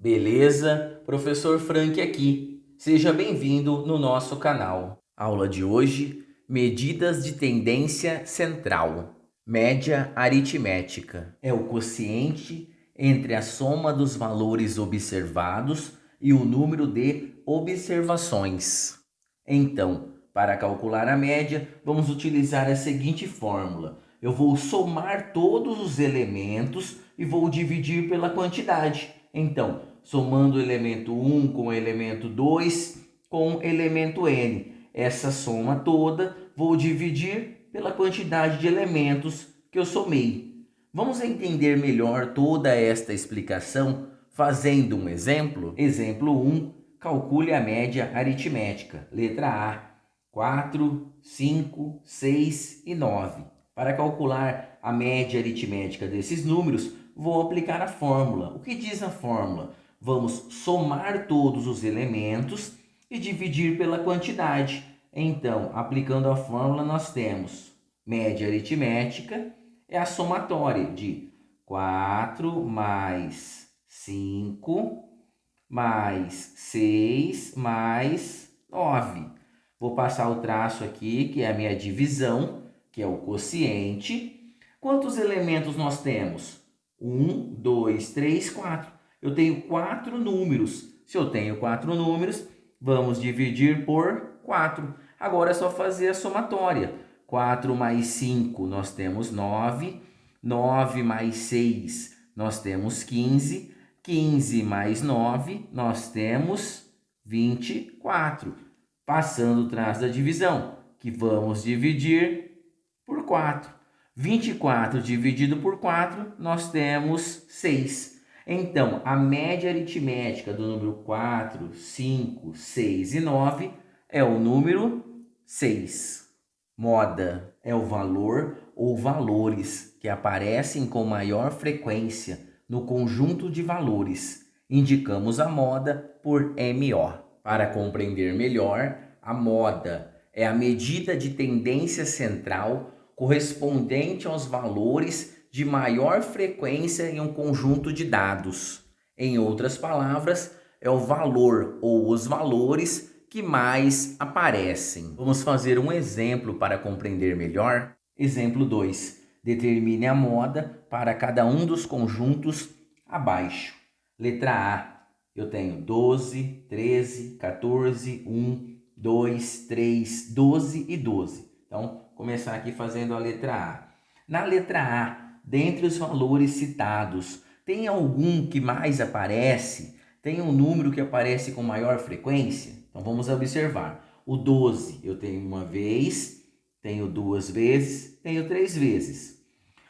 Beleza? Professor Frank aqui. Seja bem-vindo no nosso canal. Aula de hoje: medidas de tendência central. Média aritmética é o quociente entre a soma dos valores observados e o número de observações. Então, para calcular a média, vamos utilizar a seguinte fórmula. Eu vou somar todos os elementos e vou dividir pela quantidade. Então, somando o elemento 1 com o elemento 2 com o elemento n. Essa soma toda vou dividir pela quantidade de elementos que eu somei. Vamos entender melhor toda esta explicação fazendo um exemplo? Exemplo 1. Calcule a média aritmética. Letra A. 4, 5, 6 e 9. Para calcular a média aritmética desses números, vou aplicar a fórmula. O que diz a fórmula? Vamos somar todos os elementos e dividir pela quantidade. Então, aplicando a fórmula, nós temos média aritmética é a somatória de 4 mais 5 mais 6 mais 9. Vou passar o traço aqui, que é a minha divisão, que é o quociente. Quantos elementos nós temos? 1, 2, 3, 4. Eu tenho 4 números. Se eu tenho 4 números, vamos dividir por 4. Agora é só fazer a somatória. 4 mais 5, nós temos 9. 9 mais 6, nós temos 15. 15 mais 9, nós temos 24. Passando o traço da divisão, que vamos dividir por 4. 24 dividido por 4, nós temos 6. Então, a média aritmética do número 4, 5, 6 e 9 é o número 6. Moda é o valor ou valores que aparecem com maior frequência no conjunto de valores. Indicamos a moda por MO. Para compreender melhor, a moda é a medida de tendência central correspondente aos valores de maior frequência em um conjunto de dados. Em outras palavras, é o valor ou os valores que mais aparecem. Vamos fazer um exemplo para compreender melhor. Exemplo 2. Determine a moda para cada um dos conjuntos abaixo. Letra A. Eu tenho 12, 13, 14, 1, 2, 3, 12 e 12. Então, começar aqui fazendo a letra A. Na letra A, dentre os valores citados, tem algum que mais aparece? Tem um número que aparece com maior frequência? Então, vamos observar. O 12 eu tenho uma vez, tenho duas vezes, tenho três vezes.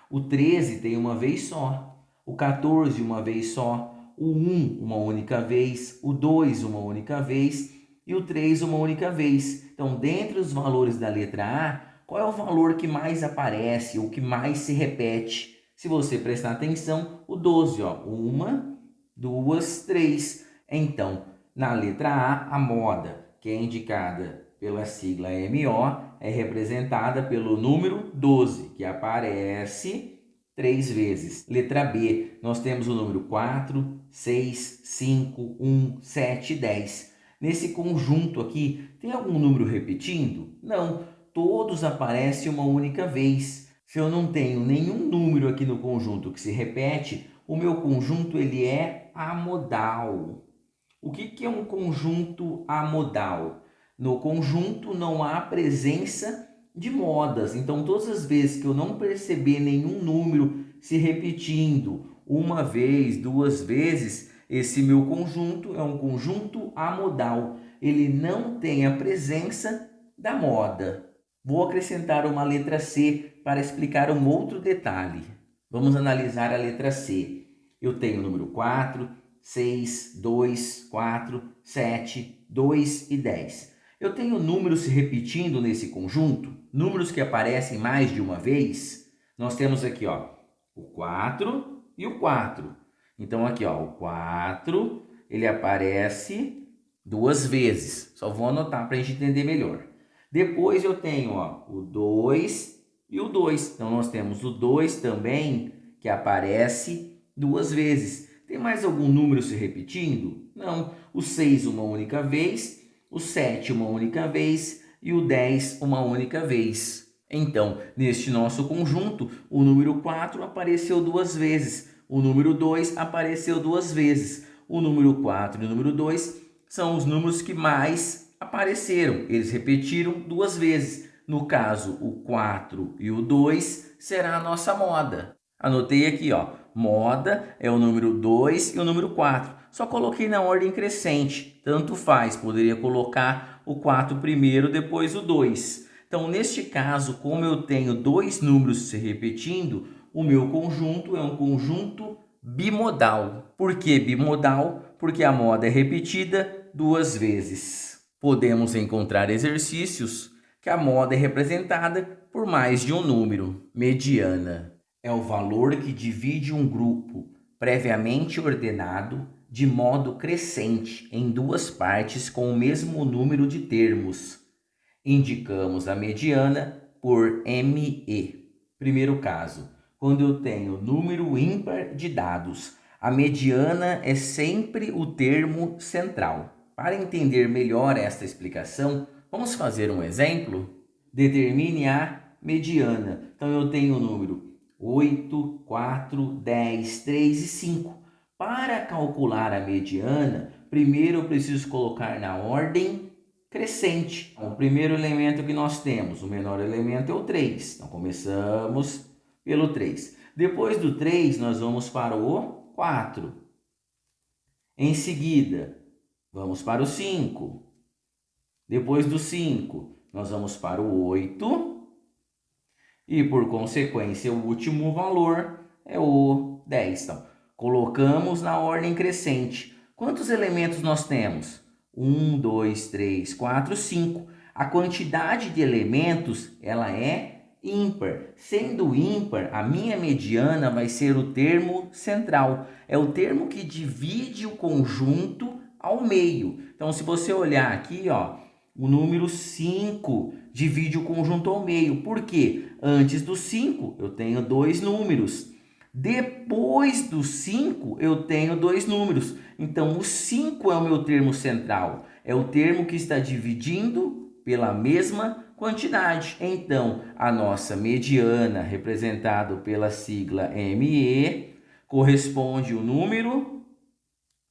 O 13 tem uma vez só. O 14 uma vez só. O 1 uma única vez. O 2 uma única vez. E o 3 uma única vez. Então, dentre os valores da letra A, qual é o valor que mais aparece ou que mais se repete? Se você prestar atenção, o 12, ó, 1, 2, 3. Então, na letra A moda, que é indicada pela sigla MO, é representada pelo número 12, que aparece 3 vezes. Letra B, nós temos o número 4, 6, 5, 1, 7 e 10. Nesse conjunto aqui, tem algum número repetindo? Não, todos aparecem uma única vez. Se eu não tenho nenhum número aqui no conjunto que se repete, o meu conjunto ele é amodal. O que é um conjunto amodal? No conjunto não há presença de modas. Então, todas as vezes que eu não perceber nenhum número se repetindo uma vez, duas vezes, esse meu conjunto é um conjunto amodal. Ele não tem a presença da moda. Vou acrescentar uma letra C para explicar um outro detalhe. Vamos analisar a letra C. Eu tenho o número 4, 6, 2, 4, 7, 2 e 10. Eu tenho números se repetindo nesse conjunto, números que aparecem mais de uma vez. Nós temos aqui, ó, o 4 e o 4. Então aqui, ó, o 4, ele aparece duas vezes. Só vou anotar para a gente entender melhor. Depois eu tenho, ó, o 2 e o 2. Então nós temos o 2 também, que aparece duas vezes. Tem mais algum número se repetindo? Não. O 6 uma única vez, o 7 uma única vez e o 10 uma única vez. Então, neste nosso conjunto, o número 4 apareceu duas vezes, o número 2 apareceu duas vezes. O número 4 e o número 2 são os números que mais apareceram, eles repetiram duas vezes. No caso, o 4 e o 2 será a nossa moda. Anotei aqui, ó, moda é o número 2 e o número 4. Só coloquei na ordem crescente, tanto faz, poderia colocar o 4 primeiro, depois o 2. Então, neste caso, como eu tenho dois números se repetindo, o meu conjunto é um conjunto bimodal. Por que bimodal? Porque a moda é repetida duas vezes. Podemos encontrar exercícios que a moda é representada por mais de um número. Mediana é o valor que divide um grupo previamente ordenado de modo crescente em duas partes com o mesmo número de termos. Indicamos a mediana por ME. Primeiro caso, quando eu tenho número ímpar de dados, a mediana é sempre o termo central. Para entender melhor esta explicação, vamos fazer um exemplo? Determine a mediana. Então, eu tenho o número 8, 4, 10, 3 e 5. Para calcular a mediana, primeiro eu preciso colocar na ordem crescente. O primeiro elemento que nós temos, o menor elemento é o 3. Então, começamos pelo 3. Depois do 3, nós vamos para o 4. Em seguida, vamos para o 5. Depois do 5, nós vamos para o 8. E, por consequência, o último valor é o 10. Então, colocamos na ordem crescente. Quantos elementos nós temos? 1, 2, 3, 4, 5. A quantidade de elementos ela é ímpar. Sendo ímpar, a minha mediana vai ser o termo central. É o termo que divide o conjunto ao meio. Então, se você olhar aqui, ó, o número 5 divide o conjunto ao meio. Por quê? Antes do 5, eu tenho dois números. Depois do 5, eu tenho dois números. Então, o 5 é o meu termo central. É o termo que está dividindo pela mesma quantidade. Então, a nossa mediana, representada pela sigla ME, corresponde ao número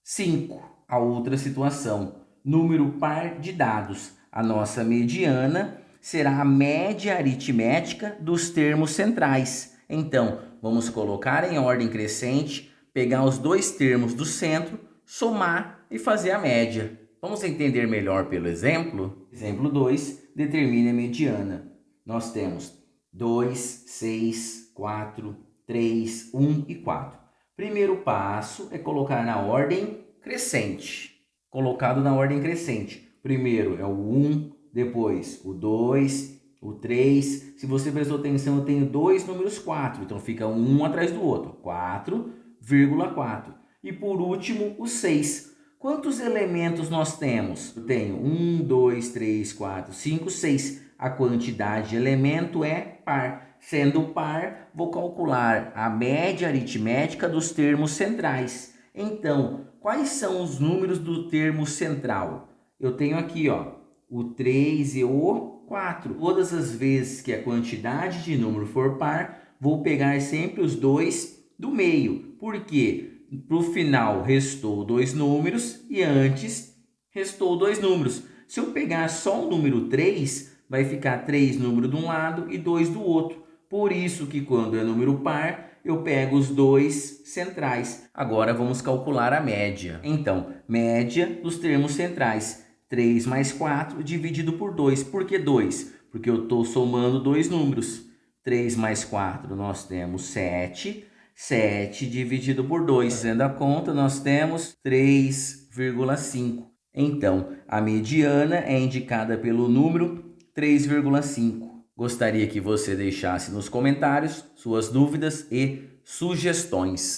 5. A outra situação, número par de dados. A nossa mediana será a média aritmética dos termos centrais. Então, vamos colocar em ordem crescente, pegar os dois termos do centro, somar e fazer a média. Vamos entender melhor pelo exemplo? Exemplo 2, determine a mediana. Nós temos 2, 6, 4, 3, 1 e 4. Primeiro passo é colocar na ordem crescente. Colocado na ordem crescente. Primeiro é o 1, depois o 2, o 3. Se você prestou atenção, eu tenho dois números 4. Então, fica um atrás do outro. 4,4. E por último, o 6. Quantos elementos nós temos? Eu tenho 1, 2, 3, 4, 5, 6. A quantidade de elemento é par. Sendo par, vou calcular a média aritmética dos termos centrais. Então, quais são os números do termo central? Eu tenho aqui, ó, o 3 e o 4. Todas as vezes que a quantidade de número for par, vou pegar sempre os dois do meio. Por quê? Para o final restou dois números e antes restou dois números. Se eu pegar só o número 3, vai ficar 3 números de um lado e 2 do outro. Por isso que quando é número par, eu pego os dois centrais. Agora vamos calcular a média. Então, média dos termos centrais. 3 mais 4 dividido por 2. Por que 2? Porque eu estou somando dois números. 3 mais 4 nós temos 7. 7 dividido por 2. Fazendo a conta, nós temos 3,5. Então, a mediana é indicada pelo número 3,5. Gostaria que você deixasse nos comentários suas dúvidas e sugestões.